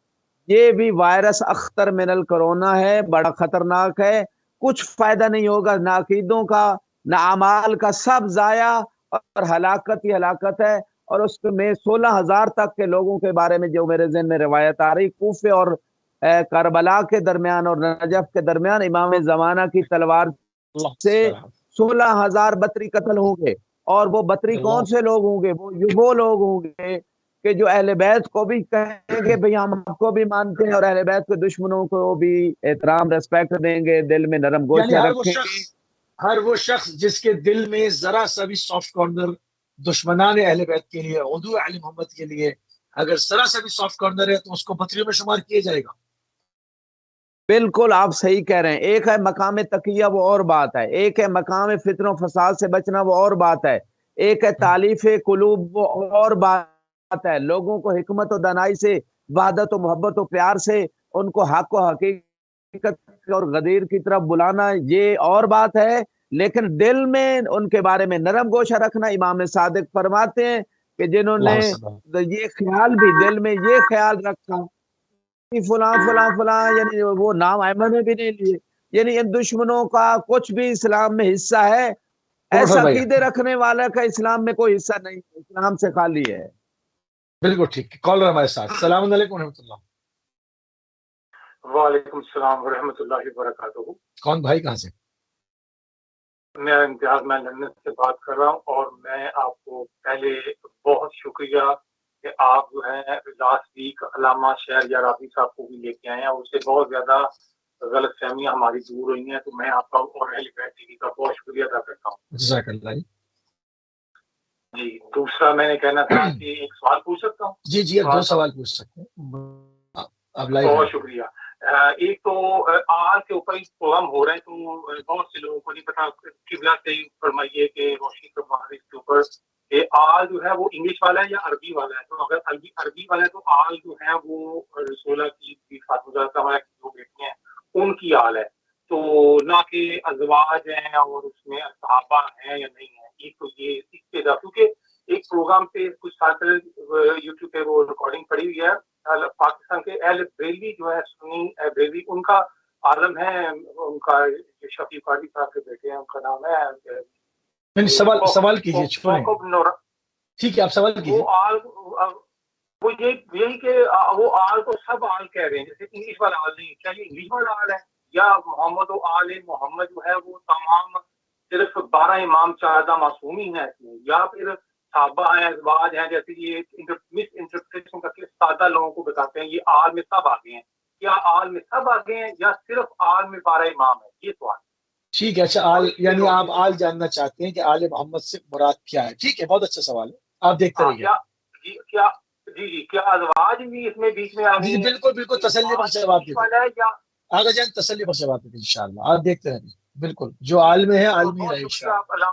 یہ بھی وائرس اخطر من الکرونا ہے، بڑا خطرناک ہے، کچھ فائدہ نہیں ہوگا نہ عقیدوں کا نہ اعمال کا، سب ضائع اور ہلاکت ہی ہلاکت ہے۔ اور اس میں 16,000 تک کے لوگوں کے بارے میں جو میرے ذہن میں روایت آ رہی، کوفے اور کربلا کے درمیان اور نجف کے درمیان امام زمانہ کی تلوار سے 16,000 بطری قتل ہوں گے۔ اور وہ بطری کون سے لوگ ہوں گے؟ وہ لوگ ہوں گے کہ جو اہل بیت کو بھی کہیں گے بھئی ہم آپ کو بھی مانتے ہیں، اور اہل بیت کے دشمنوں کو بھی احترام ریسپیکٹ دیں گے، دل میں نرم گوشہ رکھیں گے۔ ہر وہ شخص جس کے دل میں ذرا سا بھی سافٹ کارنر دشمنان اہل بیت کے لیے، عدو اہل محمد کے لیے اگر ذرا سا بھی سافٹ کارنر ہے تو اس کو بطریوں میں شمار کیا جائے گا۔ بالکل آپ صحیح کہہ رہے ہیں۔ ایک ہے مقام تقیہ، وہ اور بات ہے، ایک ہے مقام فتن و فساد سے بچنا، وہ اور بات ہے، ایک ہے تالیف قلوب، وہ اور بات ہے، لوگوں کو حکمت و دانائی سے، وحدت و محبت و پیار سے ان کو حق و حقیقت اور غدیر کی طرف بلانا، یہ اور بات ہے۔ لیکن دل میں ان کے بارے میں نرم گوشہ رکھنا، امام صادق فرماتے ہیں کہ جنہوں نے یہ خیال بھی دل میں یہ خیال رکھا فلاں فلاں فلاں، یعنی وہ نام احمد میں بھی نہیں لیے، یعنی ان دشمنوں کا کچھ بھی اسلام میں حصہ ہے، ایسا عقیدے رکھنے والا کا اسلام میں کوئی حصہ نہیں، اسلام سے خالی ہے۔ بالکل ٹھیک۔ کالر ہمارے ساتھ۔ السلام علیکم ورحمۃ اللہ۔ وعلیکم السلام ورحمۃ اللہ وبرکاتہ۔ کون بھائی، کہاں سے؟ میں امتیاز، میں لندن سے بات کر رہا ہوں، اور میں آپ کو پہلے بہت شکریہ کہ آپ جو ہے لاسٹ ویک علامہ شہریار رابی صاحب کو بھی لے کے آئے ہیں، اور اس سے بہت زیادہ غلط فہمیاں ہماری دور ہوئی ہیں، تو میں آپ کا اور اہل بیت ٹی وی کا بہت شکریہ ادا کرتا ہوں۔ جزاک اللہ۔ جی، دوسرا میں نے کہنا تھا کہ ایک سوال پوچھ سکتا ہوں؟ جی جی، آپ 2 سوال پوچھ سکتے ہیں، اب لائیو۔ بہت شکریہ۔ ایک تو آج کے اوپر پروگرام ہو رہے ہیں، تو بہت سے لوگوں کو نہیں پتا، قبلہ سے فرمائیے کہ روشنی فرمائیے اس کے اوپر کہ آل جو ہے وہ انگلش والا ہے یا عربی والا ہے۔ تو اگر عربی والا ہے تو آل جو ہے وہ رسولہ کی فاطمہ زہرا کی جو بیٹی ہیں ان کی آل ہے، تو نہ کہ ازواج ہیں اور اس میں صحابہ ہیں یا نہیں ہیں۔ ایک تو یہ اس کے کیونکہ ایک پروگرام پہ کچھ سال پہلے یوٹیوب پہ وہ ریکارڈنگ پڑی ہوئی ہے، پاکستان کے اہل بریلوی جو ہے سنی بریلوی، ان کا عالم ہے، ان کا شفیع قادری صاحب کے بیٹے ہیں، ان کا نام ہے، سوال کیجیے، ٹھیک ہے آپ سوال کیجیے۔ وہ یہی کہ وہ آل کو سب آل کہہ رہے ہیں، جیسے انگلش والا آل نہیں، کیا یہ انگلش والا آل ہے، یا محمد و آل محمد جو ہے وہ تمام صرف 12 امام 14 معصومی ہیں اس میں، یا پھر صحابہ ہیں، ازواج ہیں، جیسے یہ مس انٹرپریٹیشن کر کے سادہ لوگوں کو بتاتے ہیں یہ آل میں سب آگے ہیں، کیا آل میں سب آگے ہیں یا صرف آل میں 12 امام ہیں؟ یہ سوال۔ ٹھیک ہے، اچھا، آل یعنی آپ آل جاننا چاہتے ہیں کہ آل محمد سے مراد کیا ہے؟ ٹھیک ہے، بہت اچھا سوال ہے، آپ دیکھتے رہیے۔ کیا ازواج بھی اس میں بیچ میں آ گئی ہیں؟ بالکل بالکل، تسلی بخش جواب دیتے ہیں آگے جان، تسلی بخش جواب دیتے ہیں انشاءاللہ، آپ دیکھتے رہیے۔ بالکل، جو عالم ہے عالمی رہے انشاءاللہ۔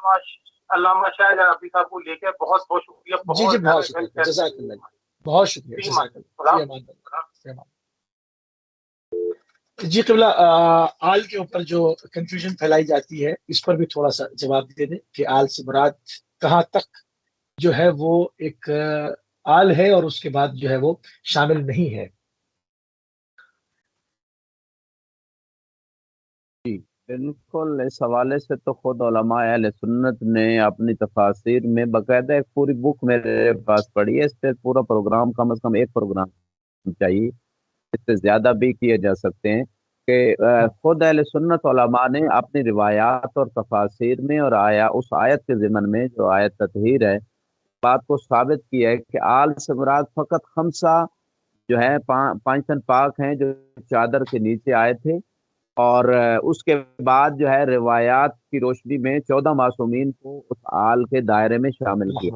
علامہ شاہ رابی صاحب کو لے کے بہت بہت شکریہ۔ جی جی، بہت شکریہ، جزاک اللہ، بہت شکریہ، جزاک اللہ۔ جی قبلہ، آل کے اوپر جو کنفیوژن پھیلائی جاتی ہے اس پر بھی تھوڑا سا جواب دے دیں کہ آل سے مراد کہاں تک جو ہے وہ ایک آل ہے اور اس کے بعد جو ہے وہ شامل نہیں ہے۔ جی بالکل، اس حوالے سے تو خود علماء اہل سنت نے اپنی تفاسیر میں باقاعدہ ایک پوری بک میرے پاس پڑھی ہے، اس سے پورا پروگرام، کم از کم ایک پروگرام چاہیے، اس سے زیادہ بھی کیے جا سکتے ہیں، کہ خود اہل سنت علماء نے اپنی روایات اور تفاسیر میں اور اس آیت کے ضمن میں جو آیت تطہیر ہے، بات کو ثابت کیا ہے کہ آل سے مراد فقط 5 جو ہے 5 پاک ہیں جو چادر کے نیچے آئے تھے، اور اس کے بعد جو ہے روایات کی روشنی میں 14 معصومین کو اس آل کے دائرے میں شامل کیا۔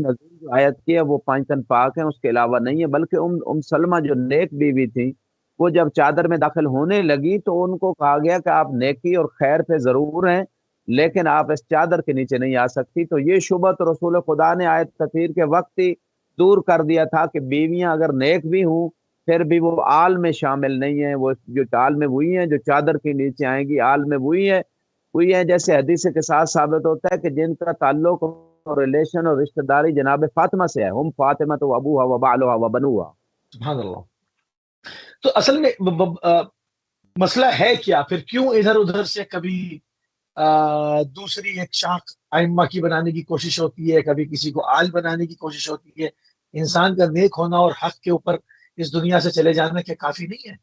جو آیت کی ہے وہ 5 پاک ہیں، اس کے علاوہ نہیں ہے، بلکہ سلمہ جو نیک بیوی تھی، وہ جب چادر میں داخل ہونے لگی تو ان کو کہا گیا کہ آپ نیکی اور خیر پہ ضرور ہیں، لیکن آپ اس چادر کے نیچے نہیں آ سکتی۔ تو یہ شبہ تو رسول خدا نے آیت تطہیر کے وقت ہی دور کر دیا تھا کہ بیویاں اگر نیک بھی ہوں پھر بھی وہ آل میں شامل نہیں ہیں. وہ جو آل میں وہی ہیں جو چادر کے نیچے آئیں گی، آل میں وہی ہیں جیسے حدیث کے ساتھ ثابت ہوتا ہے کہ جن کا تعلق اور ریلیشن اور رشتہ داری جناب فاطمہ سے ہے. ہم فاطمہ تو ابوہا و بالوہا و بنوہا. سبحان اللہ. تو اصل میں مسئلہ ہے کیا پھر؟ کیوں ادھر ادھر سے کبھی دوسری ایک شاخ ائمہ کی بنانے کی کوشش ہوتی ہے، کبھی کسی کو آل بنانے کی کوشش ہوتی ہے؟ انسان کا نیک ہونا اور حق کے اوپر اس دنیا سے چلے جانا کیا کافی نہیں ہے؟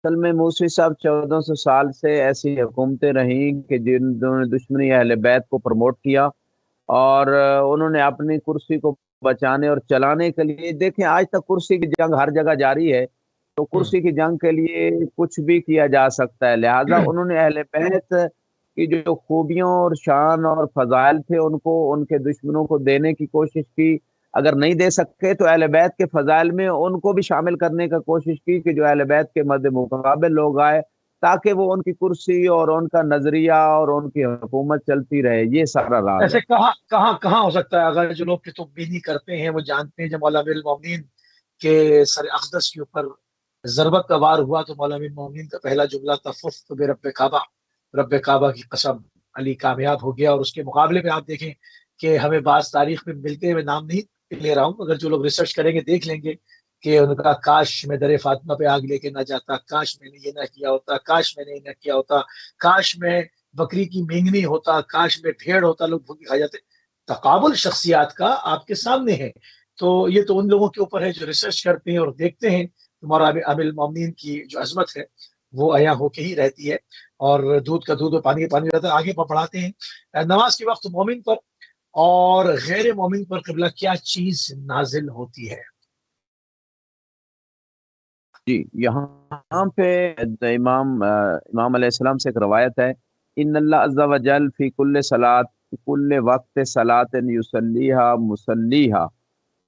اصل میں موسوی صاحب 1400 سال سے ایسی حکومتیں رہیں کہ جنہوں نے دشمنی اہل بیت کو پروموٹ کیا، اور انہوں نے اپنی کرسی کو بچانے اور چلانے کے لیے، دیکھیں آج تک کرسی کی جنگ ہر جگہ جاری ہے، تو کرسی کی جنگ کے لیے کچھ بھی کیا جا سکتا ہے. لہٰذا انہوں نے اہل بیت کی جو خوبیوں اور شان اور فضائل تھے ان کو ان کے دشمنوں کو دینے کی کوشش کی. اگر نہیں دے سکے تو اہل بیت کے فضائل میں ان کو بھی شامل کرنے کا کوشش کی کہ جو اہل بیت کے مد مقابل لوگ آئے، تاکہ وہ ان کی کرسی اور ان کا نظریہ اور ان کی حکومت چلتی رہے. یہ سارا راز ایسے ہے. کہاں ہو سکتا ہے؟ اگر جو لوگ کتب بینی کرتے ہیں وہ جانتے ہیں جب مولا امیر المومنین کے سر اقدس کے اوپر ضربت کا وار ہوا تو مولا امیر المومنین کا پہلا جملہ تھا ففت برب کعبہ، رب کعبہ کی قسم علی کامیاب ہو گیا. اور اس کے مقابلے میں آپ دیکھیں کہ ہمیں بعض تاریخ میں ملتے ہوئے، نام نہیں لے رہا ہوں، اگر جو لوگ ریسرچ کریں گے دیکھ لیں گے کہ ان کا کاش میں در فاطمہ پہ آگ لے کے نہ جاتا، کاش میں نے یہ نہ کیا ہوتا، کاش میں نے یہ نہ کیا ہوتا، کاش میں بکری کی مینگنی ہوتا، کاش میں بھیڑ ہوتا، لوگ بھوکے کھا جاتے. تقابل شخصیات کا آپ کے سامنے ہے. تو یہ تو ان لوگوں کے اوپر ہے جو ریسرچ کرتے ہیں اور دیکھتے ہیں. تمہارا امیر المومنین کی جو عظمت ہے وہ عیاں ہو کے ہی رہتی ہے، اور دودھ کا دودھ اور پانی کا پانی رہتا ہے. آگے پڑھاتے ہیں نماز کے وقت مومن پر اور غیر مومن پر قبلہ کیا چیز نازل ہوتی ہے؟ جی، یہاں پہ امام علیہ السلام سے ایک روایت ہے، ان اللہ عز و جل فی کل صلاۃ کل وقت صلاۃ یصلیھا مصلیھا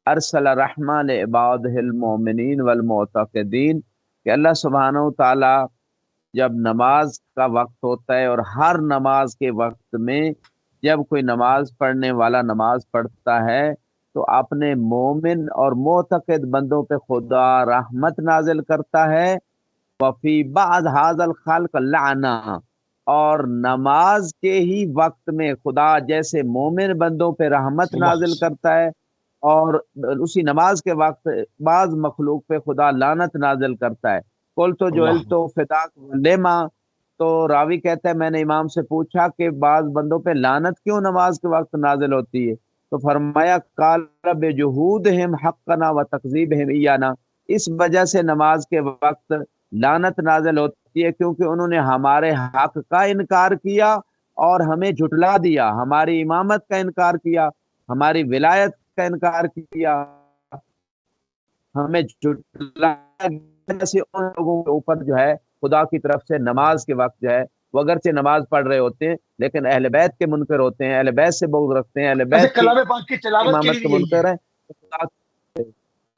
ارسل رحمہ لعبادہ المؤمنین والمعتقدین، کہ اللہ سبحانہ و تعالی جب نماز کا وقت ہوتا ہے اور ہر نماز کے وقت میں جب کوئی نماز پڑھنے والا نماز پڑھتا ہے تو اپنے مومن اور معتقد بندوں پہ خدا رحمت نازل کرتا ہے. وفی بعض ھذا الخلق لعنہ، اور نماز کے ہی وقت میں خدا جیسے مومن بندوں پہ رحمت نازل کرتا ہے، اور اسی نماز کے وقت بعض مخلوق پہ خدا لعنت نازل کرتا ہے. قل تو جو تو فداک لیما، تو راوی کہتا ہے میں نے امام سے پوچھا کہ بعض بندوں پہ لعنت کیوں نماز کے وقت نازل ہوتی ہے؟ تو فرمایا قال بجحودہم حقنا وتکذیبہم ایانا، اس وجہ سے نماز کے وقت لعنت نازل ہوتی ہے کیونکہ انہوں نے ہمارے حق کا انکار کیا اور ہمیں جھٹلا دیا، ہماری امامت کا انکار کیا، ہماری ولایت کا انکار کیا، ہمیں جھٹلا سے ان لوگوں کے اوپر جو ہے خدا کی طرف سے نماز کے وقت جو ہے وہ اگرچہ نماز پڑھ رہے ہوتے ہیں لیکن اہل بیت کے منکر ہوتے ہیں، اہل بیت سے بغض رکھتے ہیں، اہل بیت کی کلام پاک کی تلاوت کے امامت لیے کے بھی یہی ہے. منکر ہیں.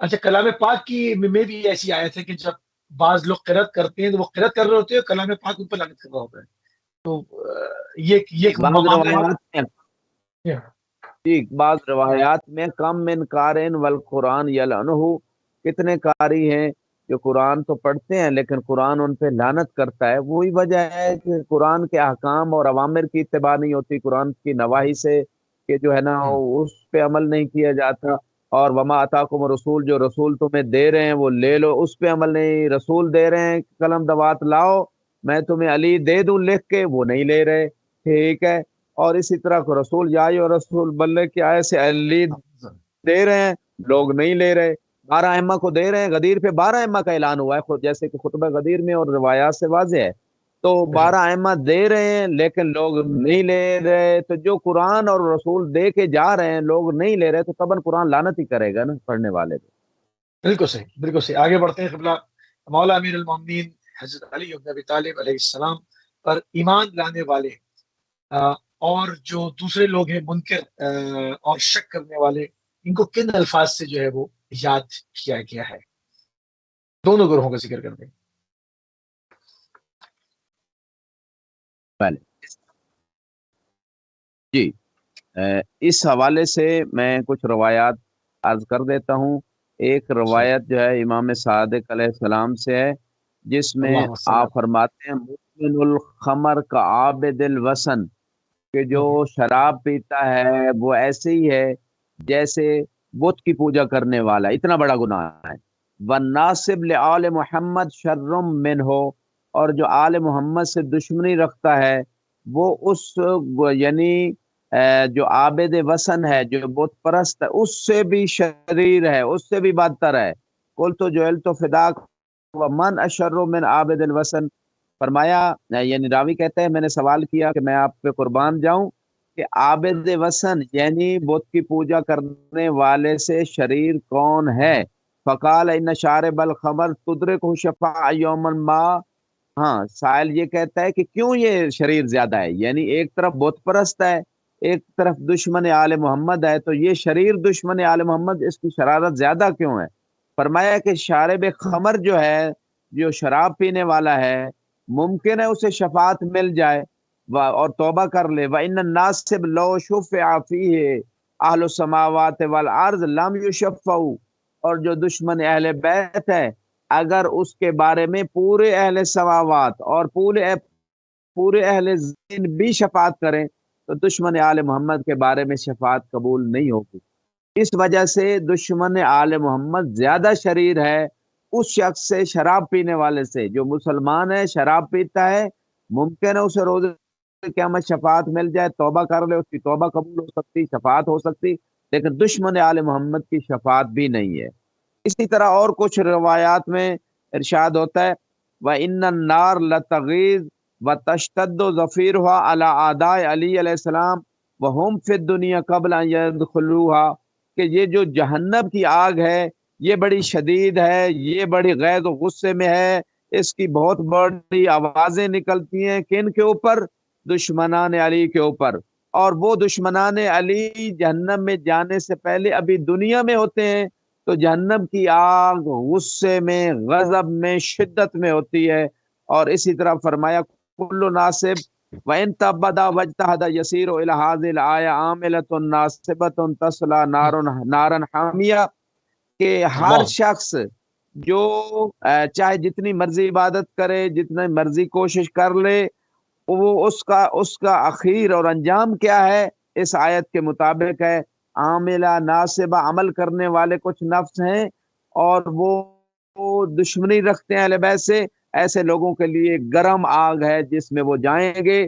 اچھا، کلام پاک کی میں بھی ایسی آیت ہے کہ جب بعض لوگ قرأت کرتے ہیں تو وہ قرأت کر رہے ہوتے ہیں، کلام پاک ان پر لعنت کر رہا ہوتا ہے. تو یہ بعض معاملہ بعض روایات میں کم من قارئ والقرآن یلعنہ، کتنے قاری ہیں جو قرآن تو پڑھتے ہیں لیکن قرآن ان پہ لعنت کرتا ہے. وہی وجہ ہے کہ قرآن کے احکام اور اوامر کی اتباع نہیں ہوتی، قرآن کی نواہی سے کہ جو ہے نا اس پہ عمل نہیں کیا جاتا. اور وما اتاکم رسول، جو رسول تمہیں دے رہے ہیں وہ لے لو، اس پہ عمل نہیں. رسول دے رہے ہیں قلم دوات لاؤ میں تمہیں علی دے دوں لکھ کے، وہ نہیں لے رہے، ٹھیک ہے. اور اسی طرح کو رسول جائے اور رسول بلے کی آئے سے علی دے رہے ہیں، لوگ نہیں لے رہے. 12 ائمہ کو دے رہے ہیں، غدیر پہ 12 ائمہ کا اعلان ہوا ہے خود، جیسے کہ خطبہ غدیر میں اور روایات سے واضح ہے. تو 12 ائمہ دے رہے ہیں لیکن لوگ نہیں لے رہے. تو جو قرآن اور رسول دے کے جا رہے ہیں لوگ نہیں لے رہے تو طبعاً قرآن لعنت ہی کرے گا نا پڑھنے والے پہ. بالکل صحیح، بالکل صحیح. آگے بڑھتے ہیں. قبلہ مولا امیر المومنین حضرت علی بن ابی طالب علیہ السلام پر ایمان لانے والے اور جو دوسرے لوگ ہیں منکر اور شک کرنے والے، ان کو کن الفاظ سے جو ہے وہ یاد کیا گیا ہے؟ دونوں گروہوں کا ذکر کرتے ہیں. پہلے جی، اس حوالے سے میں کچھ روایات عرض کر دیتا ہوں. ایک روایت جو ہے امام صادق علیہ السلام سے ہے جس میں اللہ وسلم. آپ فرماتے ہیں مدمن الخمر کا عابد الوسن، کہ جو شراب پیتا ہے وہ ایسے ہی ہے جیسے بت کی پوجا کرنے والا، اتنا بڑا گناہ ہے. والناصب لآل محمد شرم منہ، اور جو آل محمد سے دشمنی رکھتا ہے وہ اس یعنی جو عابد وسن ہے، جو بت پرست ہے، اس سے بھی شریر ہے، اس سے بھی بدتر ہے. قلت جعلت فداک ومن اشر من عابد الوسن، فرمایا یعنی راوی کہتا ہے میں نے سوال کیا کہ میں آپ پہ قربان جاؤں کہ عابد وسن یعنی بت کی پوجا کرنے والے سے شریر کون ہے؟ فقال ان شارب الخمر تدرک شفاع یوم ما. ہاں، سائل یہ کہتا ہے کہ کیوں یہ شریر زیادہ ہے، یعنی ایک طرف بت پرست ہے، ایک طرف دشمن آل محمد ہے، تو یہ شریر دشمن آل محمد، اس کی شرارت زیادہ کیوں ہے؟ فرمایا کہ شارب خمر جو ہے، جو شراب پینے والا ہے، ممکن ہے اسے شفاعت مل جائے اور توبہ کر لے. وَإِنَّ النَّاسِبْ لَوْ شُفِعَ فِيهِ اہل السماوات والارض لم یشفعوا، اور جو دشمن اہل بیت ہے اگر اس کے بارے میں پورے اہل سماوات اور پورے اہل زمین بھی شفاعت کریں تو دشمن آل محمد کے بارے میں شفاعت قبول نہیں ہوگی. اس وجہ سے دشمن آل محمد زیادہ شریر ہے اس شخص سے، شراب پینے والے سے. جو مسلمان ہے شراب پیتا ہے، ممکن ہے اسے روز قیامت شفاعت مل جائے، توبہ کر لے، اس کی توبہ قبول ہو سکتی، شفاعت ہو سکتی، لیکن دشمن آل محمد کی شفاعت بھی نہیں ہے. اسی طرح اور کچھ روایات میں ارشاد ہوتا ہے وَإِنَّ النَّارَ لَتَغِيظُ وَتَشْتَدُّ ظَفِيرُهَا عَلَىٰ أَعْدَاءِ علی علیہ السلام وَهُمْ فِي الدُّنْيَا قَبْلَ أَن يَدْخُلُوهَا، کہ یہ جو جہنم کی آگ ہے یہ بڑی شدید ہے، یہ بڑی غیظ و غصے میں ہے، اس کی بہت بڑی آوازیں نکلتی ہیں. کن کے اوپر؟ دشمنان علی کے اوپر. اور وہ دشمنان علی جہنم میں جانے سے پہلے ابھی دنیا میں ہوتے ہیں، تو جہنم کی آگ غصے میں، غضب میں، شدت میں ہوتی ہے. اور اسی طرح فرمایا کل ناصب وَإِن تَبَّدَ وَاجْتَهَدَ يَسِيرُ إِلَى هَذِهِ الْآيَةِ عَامِلَةٌ نَاصِبَةٌ تَصْلَىٰ نَارًا حَامِيَةً، کہ ہر شخص جو چاہے جتنی مرضی عبادت کرے، جتنی مرضی کوشش کر لے، وہ اس کا اخیر اور انجام کیا ہے اس آیت کے مطابق ہے عاملہ ناصبہ، عمل کرنے والے کچھ نفس ہیں اور وہ دشمنی رکھتے ہیں اہل بیت سے، ایسے لوگوں کے لیے گرم آگ ہے جس میں وہ جائیں گے.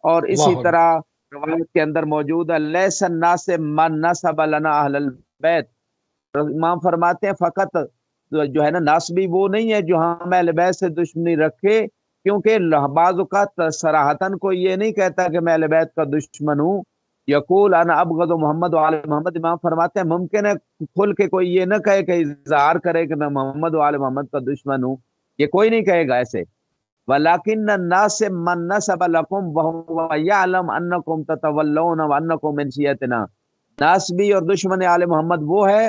اور اسی طرح روایت کے اندر موجود ہے لیس الناصب من نصب لنا اہل البیت، امام فرماتے ہیں فقط جو ہے نا ناسبی وہ نہیں ہے جو ہم اہل بیت سے دشمنی رکھے، کیونکہ بعض اوقات صراحتاً کوئی یہ نہیں کہتا کہ میں اہل بیت کا دشمن ہوں. یقول انا ابغض محمد و آل محمد، امام فرماتے ہیں ممکن ہے کھل کے کوئی یہ نہ کہے کہ اظہار کرے کہ میں محمد و آل محمد کا دشمن ہوں، یہ کوئی نہیں کہے گا ایسے. وَلَكِنَّ النَّاسِ مَن نَّسَبَ لَكُمْ وَهُوَ يَعْلَمْ أَنَّكُمْ تَتَوَلَّوْنَ وَأَنَّكُمْ مِنْ شِيَّتِنَا، ناسبی اور دشمن آل محمد وہ ہے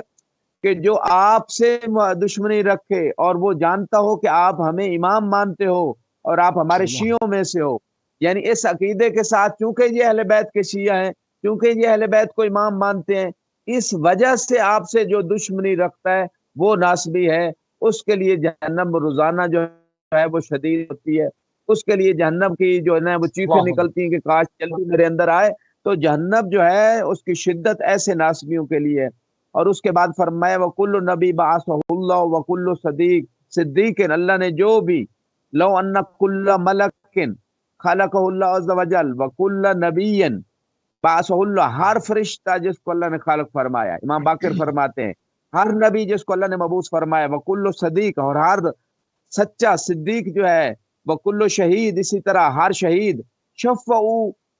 کہ جو آپ سے دشمنی رکھے اور وہ جانتا ہو کہ آپ ہمیں امام مانتے ہو اور آپ ہمارے شیعوں میں سے ہو، یعنی اس عقیدے کے ساتھ چونکہ یہ اہل بیت کے شیعہ ہیں، چونکہ یہ اہل بیت کو امام مانتے ہیں، اس وجہ سے آپ سے جو دشمنی رکھتا ہے وہ ناسبی ہے. اس کے لیے جہنم روزانہ جو ہے وہ شدید ہوتی ہے، اس کے لیے جہنم کی جو ہے نا وہ چیخیں نکلتی ہیں کہ کاش جلدی میرے اندر آئے. تو جہنم جو ہے اس کی شدت ایسے ناسبیوں کے لیے ہے. اور اس کے بعد فرمایا وَكُلُّ نَبِي بَعَثَهُ اللَّهُ وَكُلُّ صدیق، اللہ نے جو بھی لو ان كُلَّ مَلَكٍ خَلَقَهُ اللَّهُ عَزَّ وَجَلَّ وَكُلَّ نَبِيٍّ بَعَثَهُ اللَّهُ، ہر فرشتہ جس کو اللہ نے خالق فرمایا، امام باقر فرماتے ہیں ہر نبی جس کو اللہ نے مبعوث فرمایا، وَكُلُّ صدیق، اور ہر سچا صدیق جو ہے، وَكُلُّ شہید، اسی طرح ہر شہید، شفعوا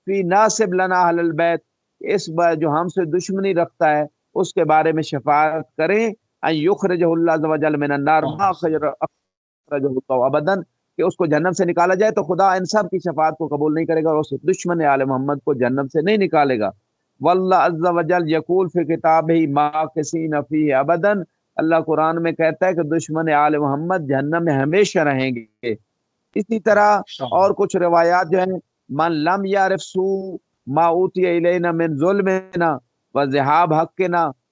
فی ناصب لنا اہل البیت، اس جو ہم سے دشمنی رکھتا ہے اس کے بارے میں شفاعت کریں ان یخرجہ اللہ عز وجل من النار ما اخرجہ اللہ ابدا، کہ اس کو جہنم سے نکالا جائے تو خدا ان سب کی شفاعت کو قبول نہیں کرے گا اور اس دشمن آل محمد کو جہنم سے نہیں نکالے گا. واللہ عز وجل یقول فی کتابہ ماکثین فیہ ابدا، اللہ قرآن میں کہتا ہے کہ دشمن آل محمد جہنم میں ہمیشہ رہیں گے. اسی طرح اور کچھ روایات جو ہیں من لم یعرف سوء ما اوتی الینا من ظلمنا وذهاب حقنا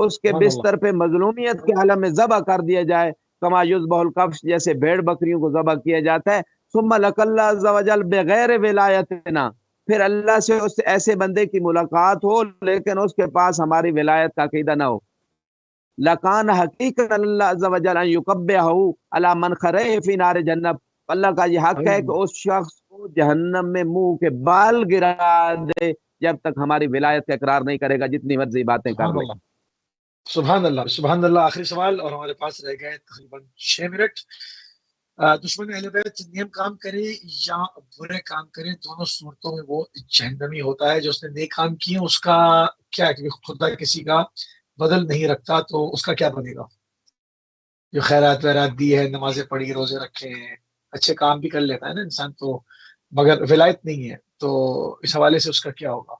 اس کے بستر پہ مظلومیت کے عالم میں ذبح کر دیا جائے، کما یذبح الکبش، جیسے بھیڑ بکریوں کو ذبح کیا جاتا ہے، ثم لقی اللہ عز وجل بغیر ولایتنا، پھر اللہ سے اس ایسے بندے کی ملاقات ہو لیکن اس کے پاس ہماری ولایت کا عقیدہ نہ ہو، لکان حقیقت اللہ عز وجل ان یقبہ علی منخرہ فی نار جہنم، اللہ کا یہ حق ہے کہ اس شخص کو جہنم میں منہ کے بال گرا دے جب تک ہماری ولایت کا اقرار نہیں کرے گا، جتنی مرضی باتیں کر لے۔ سبحان اللہ سبحان اللہ۔ آخری سوال اور ہمارے پاس رہ گئے تقریباً 6 منٹ۔ دشمن اہل بیت نیم کام کرے یا برے کام کرے، دونوں صورتوں میں وہ جہنمی ہوتا ہے۔ جو اس نے نیک کام کیے اس کا کیا ہے کہ خدا کسی کا بدل نہیں رکھتا، تو اس کا کیا بنے گا؟ جو خیرات ویرات دی ہے، نمازیں پڑھی، روزے رکھے ہیں، اچھے کام بھی کر لیتا ہے نا انسان، تو مگر ولایت نہیں ہے، تو اس حوالے سے اس کا کیا ہوگا؟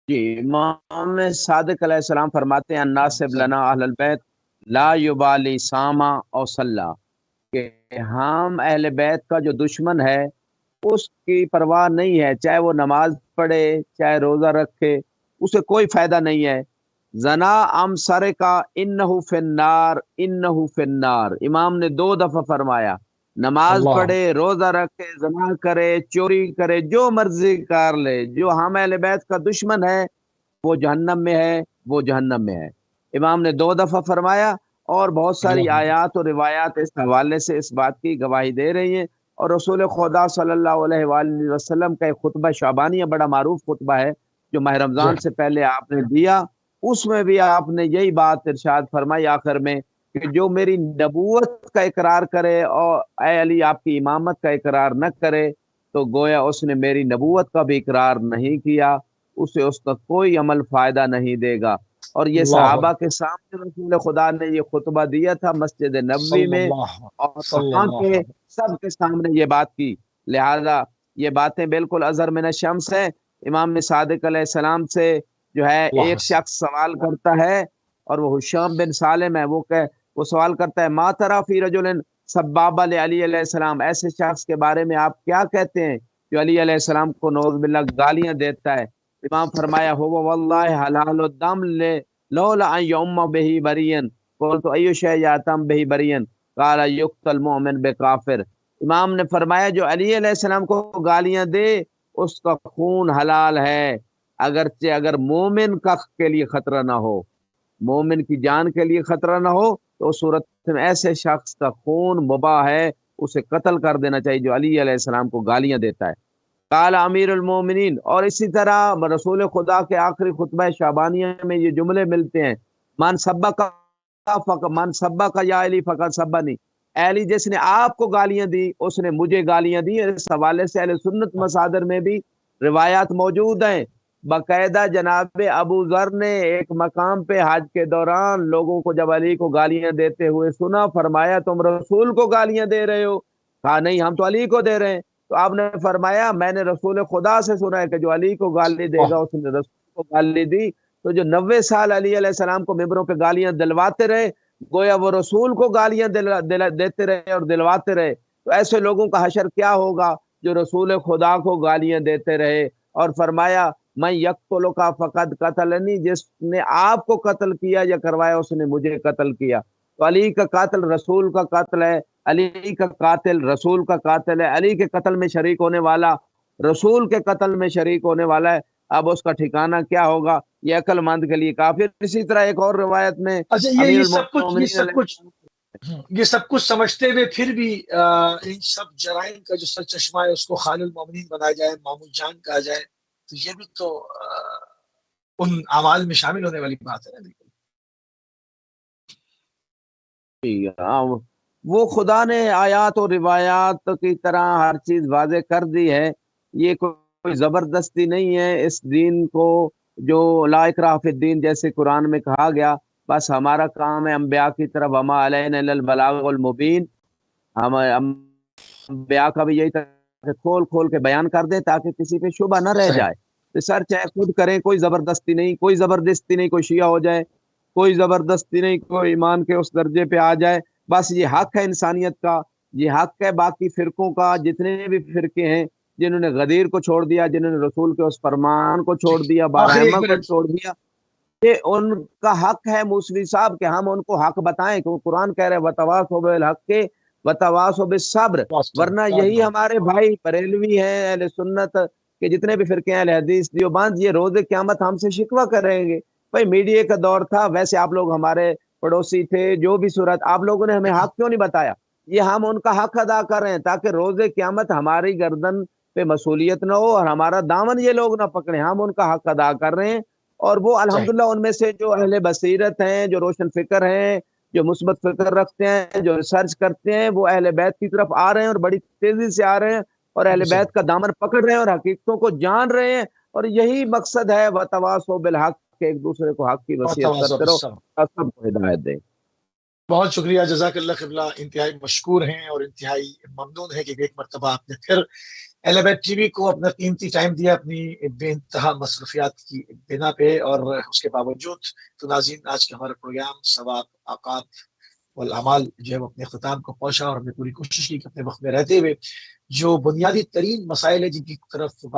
جی، امام صادق علیہ السلام فرماتے ہیں الناسب لنا اہل البیت لا یبالی ساما او صلی، کہ ہم اہل بیت کا جو دشمن ہے اس کی پرواہ نہیں ہے، چاہے وہ نماز پڑھے چاہے روزہ رکھے، اسے کوئی فائدہ نہیں ہے۔ زنا ام سرقہ انہ فی النار انہ فی النار، امام نے 2 دفعہ فرمایا، نماز پڑھے، روزہ رکھے، زنا کرے، چوری کرے، جو مرضی کر لے، جو ہم اہل بیت کا دشمن ہے وہ جہنم میں ہے، وہ جہنم میں ہے۔ امام نے 2 دفعہ فرمایا، اور بہت ساری آیات اور روایات اس حوالے سے اس بات کی گواہی دے رہی ہیں۔ اور رسول خدا صلی اللہ علیہ وآلہ وسلم کا ایک خطبہ شعبانیہ بڑا معروف خطبہ ہے جو ماہ رمضان سے پہلے آپ نے دیا، اس میں بھی آپ نے یہی بات ارشاد فرمائی آخر میں کہ جو میری نبوت کا اقرار کرے اور اے علی آپ کی امامت کا اقرار نہ کرے تو گویا اس نے میری نبوت کا بھی اقرار نہیں کیا، اسے اس کا کوئی عمل فائدہ نہیں دے گا۔ اور یہ صحابہ کے سامنے رسول خدا نے یہ خطبہ دیا تھا مسجد نبوی میں، اور وہاں کے سب کے سامنے یہ بات کی، لہذا یہ باتیں بالکل ازہر من الشمس ہے۔ امام صادق علیہ السلام سے جو ہے ایک شخص سوال کرتا ہے، اور وہ حشام بن سالم ہے، وہ سوال کرتا ہے ما تری فی رجل سباب علی علیہ السلام، ایسے شخص کے بارے میں آپ کیا کہتے ہیں جو علی علیہ السلام کو نعوذ باللہ گالیاں دیتا ہے؟ امام فرمایا ہو واللہ حلال الدم لولا ان یؤم بہ بریا قلت ای شیء یاتم بہ بریا قال یقتل المؤمن بکافر۔ امام نے فرمایا جو علی علیہ السلام کو گالیاں دے اس کا خون حلال ہے، اگرچہ اگر مومن کا کے لیے خطرہ نہ ہو، مومن کی جان کے لیے خطرہ نہ ہو، تو اس صورت میں ایسے شخص کا خون مباح ہے، اسے قتل کر دینا چاہیے جو علی علیہ السلام کو گالیاں دیتا ہے۔ قال امیر المومنین، اور اسی طرح رسول خدا کے آخری خطبہ شعبانیہ میں یہ جملے ملتے ہیں، من سبک یا علی فقط سبنی، علی جس نے آپ کو گالیاں دی اس نے مجھے گالیاں دی۔ اس حوالے سے اہل سنت مصادر میں بھی روایات موجود ہیں، باقاعدہ جناب ابو ذر نے ایک مقام پہ حج کے دوران لوگوں کو جب علی کو گالیاں دیتے ہوئے سنا، فرمایا تم رسول کو گالیاں دے رہے ہو؟ کہا نہیں، ہم تو علی کو دے رہے ہیں۔ تو آپ نے فرمایا میں نے رسول خدا سے سنا ہے کہ جو علی کو گالی دے گا اس نے رسول کو گالی دی۔ تو جو 90 سال علی علیہ السلام کو ممبروں پہ گالیاں دلواتے رہے، گویا وہ رسول کو گالیاں دیتے رہے اور دلواتے رہے، تو ایسے لوگوں کا حشر کیا ہوگا جو رسول خدا کو گالیاں دیتے رہے۔ اور فرمایا میں یقتل کا فقد قتلنی، جس نے آپ کو قتل کیا یا کروایا اس نے مجھے قتل کیا۔ تو علی کا قاتل رسول کا قاتل ہے، علی کا قاتل رسول کا قاتل ہے، علی کے قتل میں شریک ہونے والا رسول کے قتل میں شریک ہونے والا ہے، اب اس کا ٹھکانہ کیا ہوگا؟ یہ عقل مند کے لیے کافی۔ اسی طرح ایک اور روایت میں یہ سب کچھ سمجھتے ہوئے پھر بھی ان سب جرائم کا جو سر چشمہ ہے اس کو خال المومنین بنایا جائے، مامون جان کہا جائے، تو یہ بھی تو ان اعمال میں شامل ہونے والی بات ہے نا۔ بالکل وہ خدا نے آیات اور روایات کی طرح ہر چیز واضح کر دی ہے، یہ کوئی زبردستی نہیں ہے اس دین کو، جو لا اکراہ فی الدین جیسے قرآن میں کہا گیا، بس ہمارا کام ہے انبیاء کی طرف وما علینا الا البلاغ المبین، ہم انبیاء کا بھی یہی طرح کھول کھول کے بیان کر دیں تاکہ کسی پہ شبہ نہ رہ جائے۔ ریسرچ ہے خود کریں، کوئی زبردستی نہیں، کوئی زبردستی نہیں کوئی شیعہ ہو جائے، کوئی زبردستی نہیں کوئی ایمان کے اس درجے پہ آ جائے، بس یہ حق ہے انسانیت کا، یہ حق ہے باقی فرقوں کا، جتنے بھی فرقے ہیں جنہوں نے غدیر کو چھوڑ دیا، جنہوں نے رسول کے اس فرمان کو چھوڑ دیا، بارہمہ کو چھوڑ دیا، یہ ان کا حق ہے موسوی صاحب کہ ہم ان کو حق بتائیں، کہ قرآن کہہ رہے وتواصوا بالحق کے وتواصوا بالصبر، ورنہ یہی ہمارے بھائی بریلوی ہیں، اہل سنت کے جتنے بھی فرقے ہیں، اہل حدیث دیوبند، یہ روز قیامت ہم سے شکوہ کریں گے۔ بھائی میڈیا کا دور تھا، ویسے آپ لوگ ہمارے پڑوسی تھے، جو بھی صورت، آپ لوگوں نے ہمیں حق کیوں نہیں بتایا؟ یہ ہم ان کا حق ادا کر رہے ہیں تاکہ روز قیامت ہماری گردن پہ مسئولیت نہ ہو اور ہمارا دامن یہ لوگ نہ پکڑیں۔ ہم ان کا حق ادا کر رہے ہیں، اور وہ الحمدللہ ان میں سے جو اہل بصیرت ہیں، جو روشن فکر ہیں، جو مثبت فکر رکھتے ہیں، جو ریسرچ کرتے ہیں، وہ اہل بیت کی طرف آ رہے ہیں اور بڑی تیزی سے آ رہے ہیں اور اہل بیت کا دامن پکڑ رہے ہیں اور حقیقتوں کو جان رہے ہیں، اور یہی مقصد ہے وتواصوا بالحق کہ ایک دوسرے کو حق کی وصیت کرتے رہو، سب کو ہدایت دے۔ بہت شکریہ، جزاک اللہ قبلہ، انتہائی مشکور ہیں اور انتہائی ممنون ہے کہ ایک مرتبہ آپ نے پھر اہل بیت ٹی وی کو اپنا قیمتی ٹائم دیا اپنی بے انتہا مصروفیات کی بنا پہ، اور اس کے باوجود تو ناظرین آج کا ہمارا پروگرام ثواب عقاب والاعمال جو ہے وہ اپنے اختتام کو پہنچا، اور ہم نے پوری کوشش کی کہ اپنے وقت میں رہتے ہوئے جو بنیادی ترین مسائل ہیں جن کی طرف